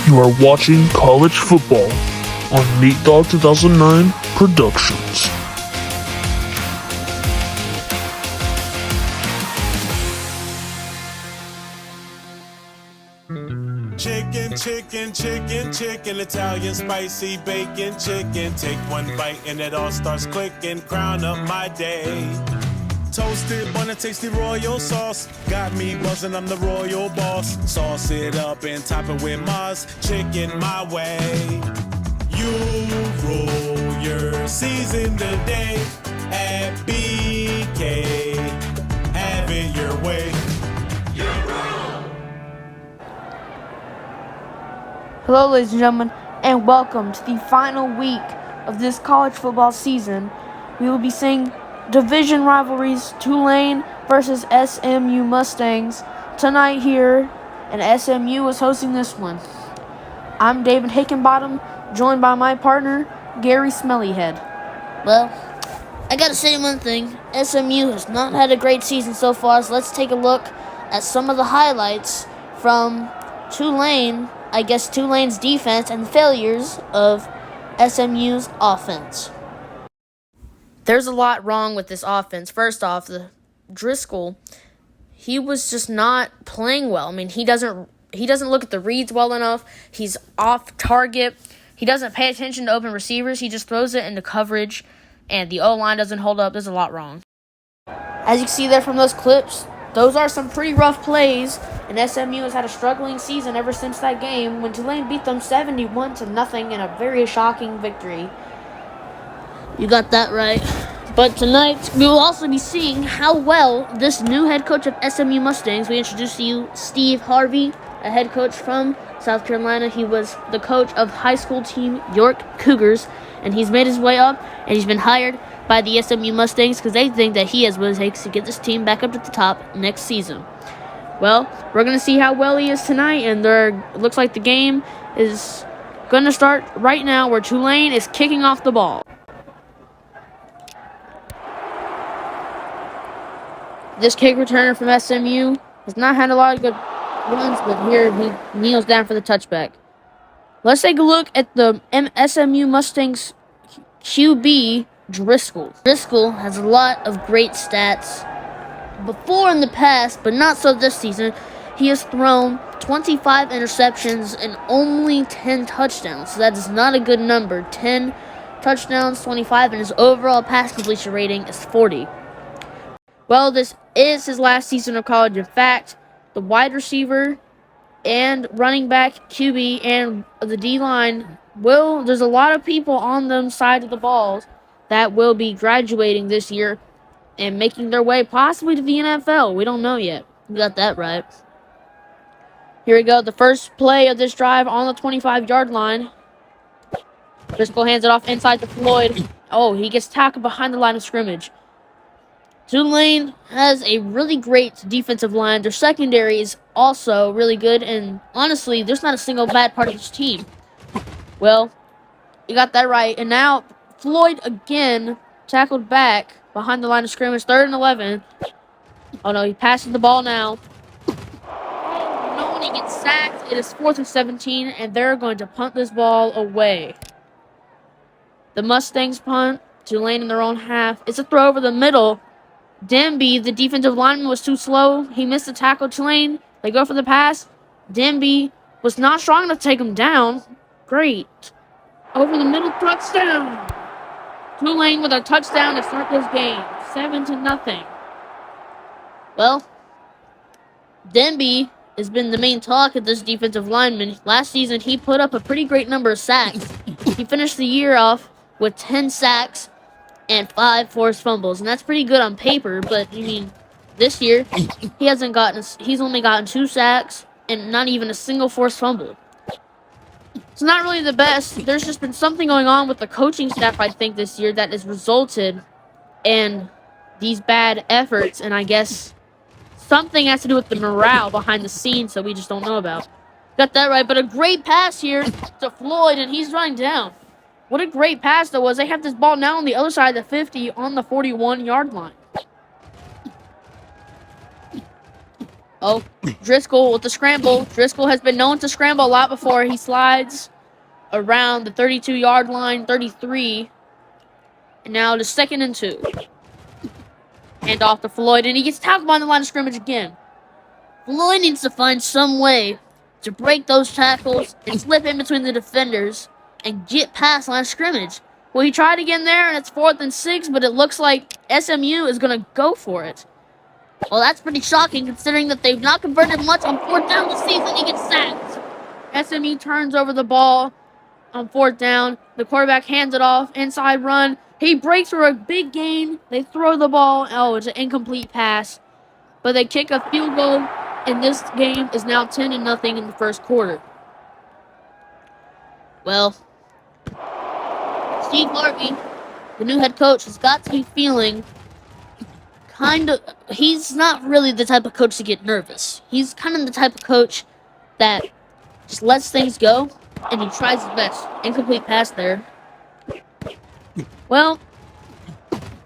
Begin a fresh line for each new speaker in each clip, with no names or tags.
You are watching college football on Neat Dog 2009 Productions.
Chicken, chicken, chicken, chicken, Italian spicy bacon chicken. Take one bite and it all starts clicking. Crown up my day. Toasted bun and tasty royal sauce. Got me buzzing, I'm the royal boss. Sauce it up and top it with Mars. Chicken my way. You roll your season today at BK. Have it your way.
Hello, ladies and gentlemen, and welcome to the final week of this college football season. We will be seeing division rivalries, Tulane versus SMU Mustangs, tonight here, and SMU is hosting this one. I'm David Hickenbottom, joined by my partner, Gary Smellyhead.
Well, I gotta say one thing. SMU has not had a great season so far, so let's take a look at some of the highlights from Tulane. I guess Tulane's defense and the failures of SMU's offense.
There's a lot wrong with this offense. First off, the Driscoll, he was just not playing well. I mean, he doesn't look at the reads well enough. He's off target. He doesn't pay attention to open receivers. He just throws it into coverage, and the O-line doesn't hold up. There's a lot wrong. As you can see there from those clips, those are some pretty rough plays, and SMU has had a struggling season ever since that game when Tulane beat them 71-0 in a very shocking victory.
You got that right. But tonight, we will also be seeing how well this new head coach of SMU Mustangs, we introduced to you Steve Harvey, a head coach from South Carolina. He was the coach of high school team York Cougars, and he's made his way up, and he's been hired by the SMU Mustangs because they think that he has what it takes to get this team back up to the top next season. Well, we're going to see how well he is tonight, and it looks like the game is going to start right now where Tulane is kicking off the ball. This kick returner from SMU has not had a lot of good runs, but here he kneels down for the touchback. Let's take a look at the SMU Mustangs QB, Driscoll. Driscoll has a lot of great stats before in the past, but not so this season. He has thrown 25 interceptions and only 10 touchdowns, so that is not a good number. 10 touchdowns, 25, and his overall pass completion rating is 40. Well, this is his last season of college. In fact, the wide receiver and running back, QB, and the D-line, there's a lot of people on them side of the balls that will be graduating this year and making their way possibly to the NFL. We don't know yet. You got that right. Here we go. The first play of this drive on the 25-yard line. Driscoll hands it off inside to Floyd. Oh, he gets tackled behind the line of scrimmage. Tulane has a really great defensive line. Their secondary is also really good, and honestly, there's not a single bad part of this team. Well, you got that right. And now Floyd again tackled back behind the line of scrimmage, 3rd and 11. Oh no, he passes the ball now. Oh no, and he gets sacked. It is 4th and 17, and they're going to punt this ball away. The Mustangs punt. Tulane in their own half. It's a throw over the middle. Denby, the defensive lineman, was too slow. He missed the tackle. Tulane, they go for the pass. Denby was not strong enough to take him down. Great. Over the middle, touchdown. Tulane with a touchdown to start this game. 7-0. Well, Denby has been the main talk of this defensive lineman. Last season, he put up a pretty great number of sacks. He finished the year off with 10 sacks and 5 forced fumbles, and that's pretty good on paper, but, I mean, this year, he's only gotten 2 sacks and not even a single forced fumble. It's not really the best. There's just been something going on with the coaching staff, I think, this year that has resulted in these bad efforts, and I guess something has to do with the morale behind the scenes that we just don't know about. Got that right, but a great pass here to Floyd, and he's running down. What a great pass that was. They have this ball now on the other side of the 50 on the 41-yard line. Oh, Driscoll with the scramble. Driscoll has been known to scramble a lot before. He slides around the 32-yard line, 33. And now the 2nd and 2. Hand off to Floyd, and he gets tackled on the line of scrimmage again. Floyd needs to find some way to break those tackles and slip in between the defenders and get past line of scrimmage. Well, he tried again there, and it's 4th and 6, but it looks like SMU is going to go for it. Well, that's pretty shocking considering that they've not converted much on 4th down this season. He gets sacked. SMU turns over the ball on 4th down. The quarterback hands it off. Inside run. He breaks for a big gain. They throw the ball. Oh, it's an incomplete pass. But they kick a field goal, and this game is now 10-0 in the first quarter. Well, Steve Harvey, the new head coach, has got to be feeling he's not really the type of coach to get nervous. He's kind of the type of coach that just lets things go, and he tries his best. Incomplete pass there. Well,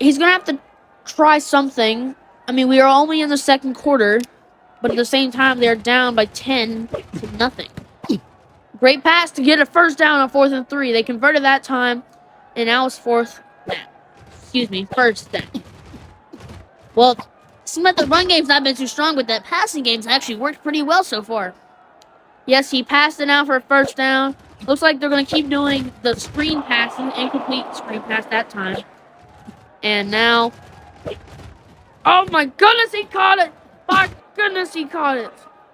he's going to have to try something. I mean, we are only in the second quarter, but at the same time, they're down by 10-0. Great pass to get a first down on 4th and 3. They converted that time, and now it's first down. Well, it seems like the run game's not been too strong, but that passing game's actually worked pretty well so far. Yes, he passed it out for a first down. Looks like they're going to keep doing the screen passing, incomplete screen pass that time. And now, oh my goodness, he caught it! My goodness, he caught it!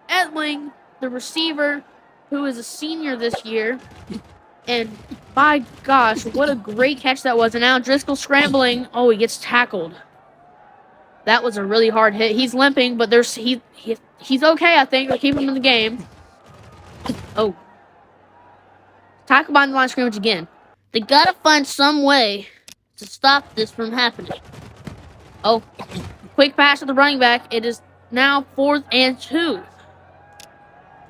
Edling, the receiver, who is a senior this year, and my gosh, what a great catch that was. And now Driscoll scrambling. Oh, he gets tackled. That was a really hard hit. He's limping, but he's okay, I think. They'll keep him in the game. Oh. Tackle behind the line of scrimmage again. They gotta find some way to stop this from happening. Oh. Quick pass to the running back. It is now 4th and 2.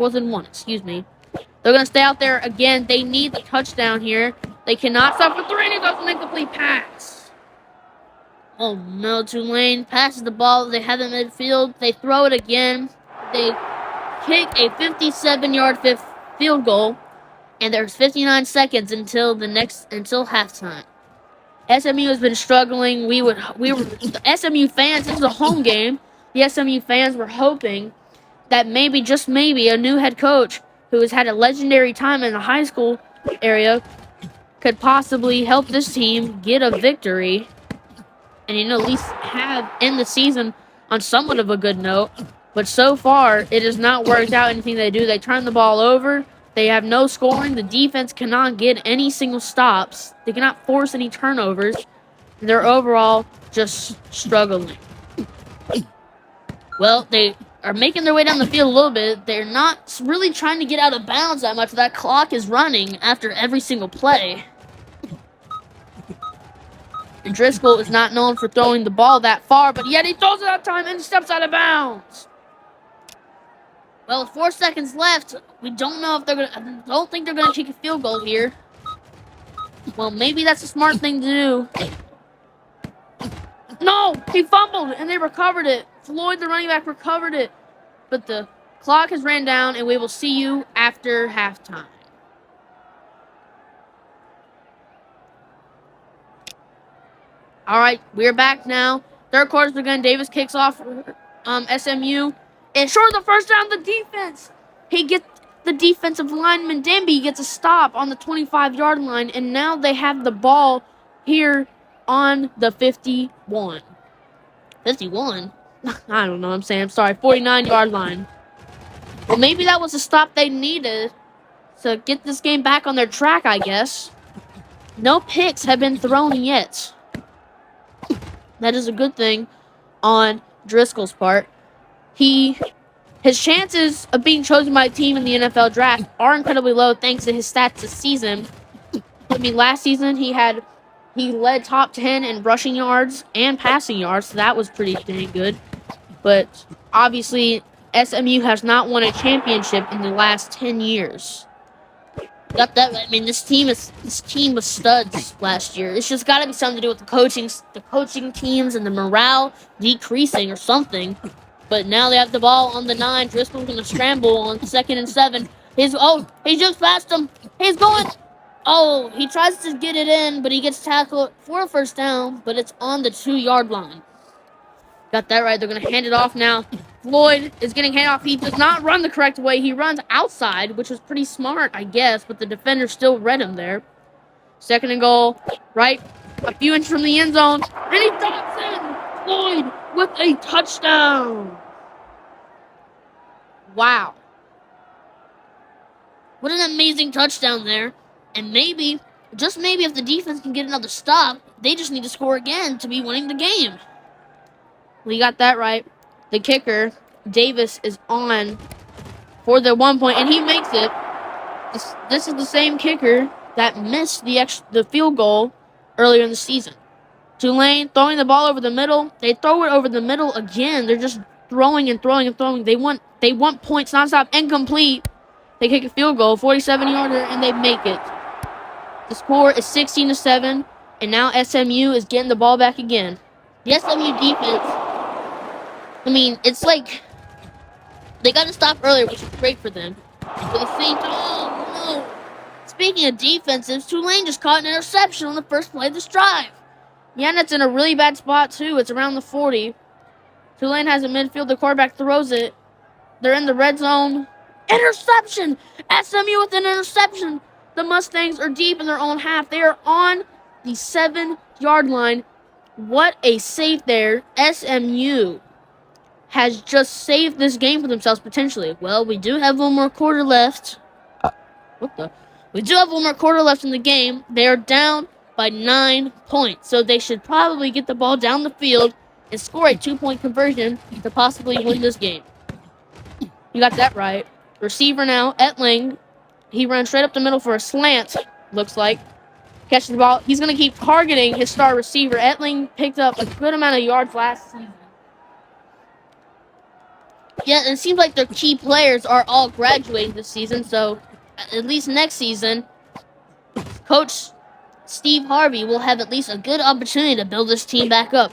4th and 1, excuse me. They're gonna stay out there again. They need the touchdown here. They cannot stop for 3, and it goes an incomplete pass. Oh no, Tulane passes the ball. They have it in midfield. They throw it again. They kick a 57-yard field goal, and there's 59 seconds until halftime. SMU has been struggling. We were the SMU fans. This is a home game. The SMU fans were hoping that maybe, just maybe, a new head coach who has had a legendary time in the high school area could possibly help this team get a victory. And, at least end the season on somewhat of a good note. But so far, it has not worked out anything they do. They turn the ball over. They have no scoring. The defense cannot get any single stops. They cannot force any turnovers. They're overall just struggling. Well, they are making their way down the field a little bit. They're not really trying to get out of bounds that much. That clock is running after every single play. And Driscoll is not known for throwing the ball that far, but yet he throws it that time and steps out of bounds. Well, with 4 seconds left, we don't know if I don't think they're gonna kick a field goal here. Well, maybe that's a smart thing to do. No, he fumbled and they recovered it. Floyd, the running back, recovered it, but the clock has ran down, and we will see you after halftime. All right, we're back now. Third quarter's begun. Davis kicks off SMU. And short of the first down, the defense. He gets the defensive lineman, Denby, gets a stop on the 25-yard line. And now they have the ball here on the 51. 51? I don't know what I'm saying. I'm sorry. 49-yard line. Well, maybe that was the stop they needed to get this game back on their track, I guess. No picks have been thrown yet. That is a good thing on Driscoll's part. His chances of being chosen by a team in the NFL draft are incredibly low thanks to his stats this season. I mean, last season he led top 10 in rushing yards and passing yards, so that was pretty dang good. But obviously, SMU has not won a championship in the last 10 years. This team was studs last year. It's just got to be something to do with the coaching teams and the morale decreasing or something. But now they have the ball on the 9. Driscoll's going to scramble on 2nd and 7. He just passed him. He's going. Oh, he tries to get it in, but he gets tackled for a first down, but it's on the 2-yard line. Got that right. They're going to hand it off now. Floyd is getting handed off. He does not run the correct way. He runs outside, which was pretty smart, I guess, but the defender still read him there. 2nd and goal, right? A few inches from the end zone, and he dives in. Floyd with a touchdown. Wow. What an amazing touchdown there. And maybe, just maybe, if the defense can get another stop, they just need to score again to be winning the game. We got that right. The kicker, Davis, is on for the 1 point, and he makes it. This is the same kicker that missed the field goal earlier in the season. Tulane throwing the ball over the middle. They throw it over the middle again. They're just throwing and throwing and throwing. They want points nonstop. Incomplete. They kick a field goal, 47-yarder, and they make it. The score is 16-7, and now SMU is getting the ball back again. The SMU defense, I mean, it's like they got to stop earlier, which is great for them. But at the same time, oh no. Speaking of defenses, Tulane just caught an interception on the first play of this drive. Yeah, and it's in a really bad spot, too. It's around the 40. Tulane has a midfield. The quarterback throws it. They're in the red zone. Interception! SMU with an interception. The Mustangs are deep in their own half. They are on the 7-yard line. What a save there. SMU has just saved this game for themselves, potentially. Well, we do have one more quarter left. We do have one more quarter left in the game. They are down by 9 points. So they should probably get the ball down the field and score a 2-point conversion to possibly win this game. You got that right. Receiver now, Etling. He runs straight up the middle for a slant, looks like. Catches the ball. He's going to keep targeting his star receiver. Etling picked up a good amount of yards last season. Yeah, it seems like their key players are all graduating this season, so at least next season, Coach Steve Harvey will have at least a good opportunity to build this team back up,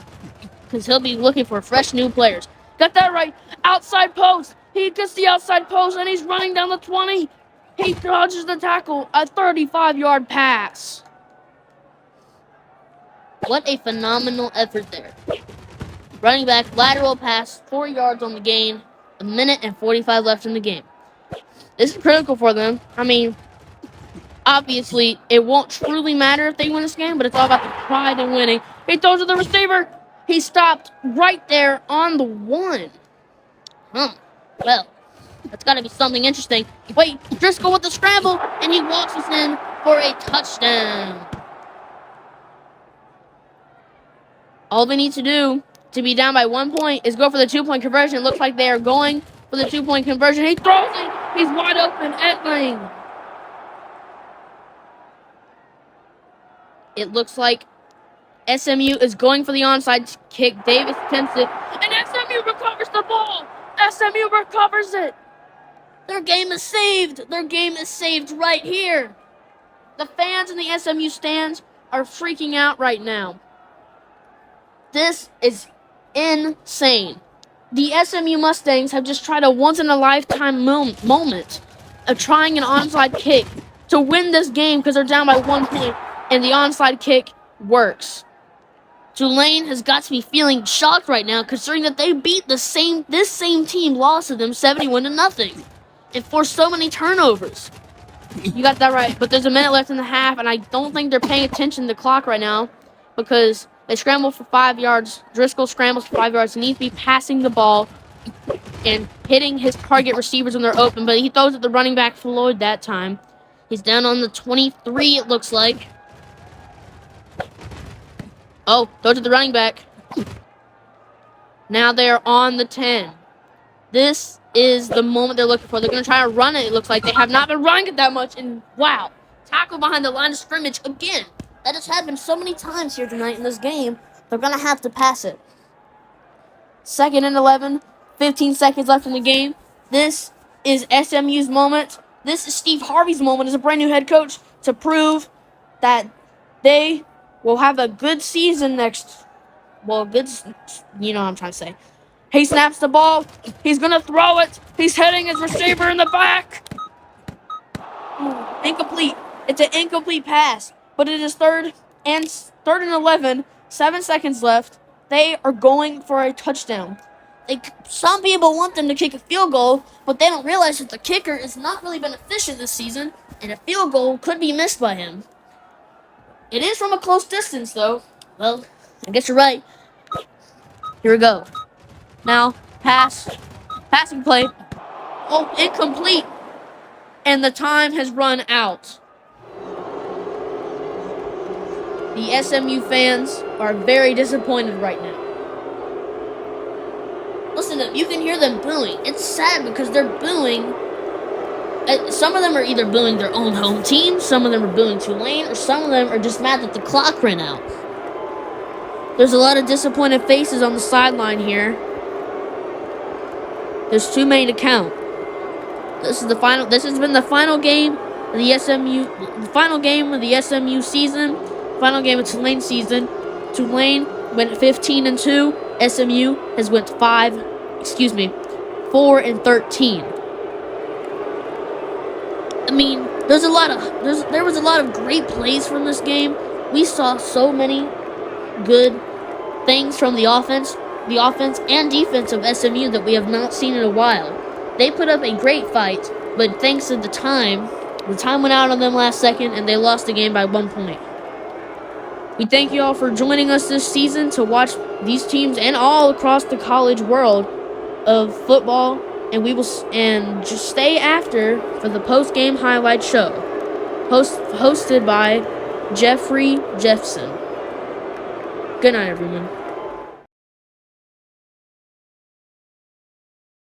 because he'll be looking for fresh new players. Got that right. Outside post. He gets the outside post, and he's running down the 20. He dodges the tackle. A 35-yard pass. What a phenomenal effort there. Running back, lateral pass, 4 yards on the gain. 1 minute and 45 left in the game. This is critical for them. I mean, obviously, it won't truly matter if they win this game, but it's all about the pride in winning. He throws to the receiver. He stopped right there on the 1. Well, that's got to be something interesting. Wait, Driscoll with the scramble, and he walks us in for a touchdown. All they need to do to be down by 1 point is go for the 2-point conversion. It looks like they are going for the 2-point conversion. He throws it. He's wide open. Etling. It looks like SMU is going for the onside kick. Davis attempts it, and SMU recovers the ball. SMU recovers it. Their game is saved. Their game is saved right here. The fans in the SMU stands are freaking out right now. This is insane. The SMU Mustangs have just tried a once-in-a-lifetime moment of trying an onside kick to win this game because they're down by 1 point, and the onside kick works. Tulane has got to be feeling shocked right now, considering that they beat this same team lost to them 71-0 and forced so many turnovers. You got that right, but there's a minute left in the half, and I don't think they're paying attention to the clock right now because they scramble for 5 yards. Driscoll scrambles for 5 yards. He needs to be passing the ball and hitting his target receivers when they're open, but he throws at the running back Floyd that time. He's down on the 23, it looks like. Oh, throws at the running back. Now they're on the 10. This is the moment they're looking for. They're going to try to run it, it looks like. They have not been running it that much, and wow. Tackle behind the line of scrimmage again. That has happened so many times here tonight in this game. They're going to have to pass it. 2nd and 11. 15 seconds left in the game. This is SMU's moment. This is Steve Harvey's moment as a brand new head coach to prove that they will have a good season next. Well, good, you know what I'm trying to say. He snaps the ball. He's going to throw it. He's hitting his receiver in the back. Incomplete. It's an incomplete pass, but it is third and 11. 7 seconds left. They are going for a touchdown. Some people want them to kick a field goal, but they don't realize that the kicker has not really been efficient this season, and a field goal could be missed by him. It is from a close distance, though. Well, I guess you're right. Here we go. Now, passing play. Oh, incomplete. And the time has run out. The SMU fans are very disappointed right now. Listen, you can hear them booing. It's sad because they're booing. Some of them are either booing their own home team, some of them are booing Tulane, or some of them are just mad that the clock ran out. There's a lot of disappointed faces on the sideline here. There's too many to count. This has been the final game of the SMU season, final game of Tulane season. Tulane went 15-2. SMU has went 4-13. I mean, there was a lot of great plays from this game. We saw so many good things from the offense and defense of SMU that we have not seen in a while. They put up a great fight, but thanks to the time went out on them last second, and they lost the game by 1 point. We thank you all for joining us this season to watch these teams and all across the college world of football, and just stay after for the post-game highlight show, hosted by Jeffrey Jeffson. Good night, everyone.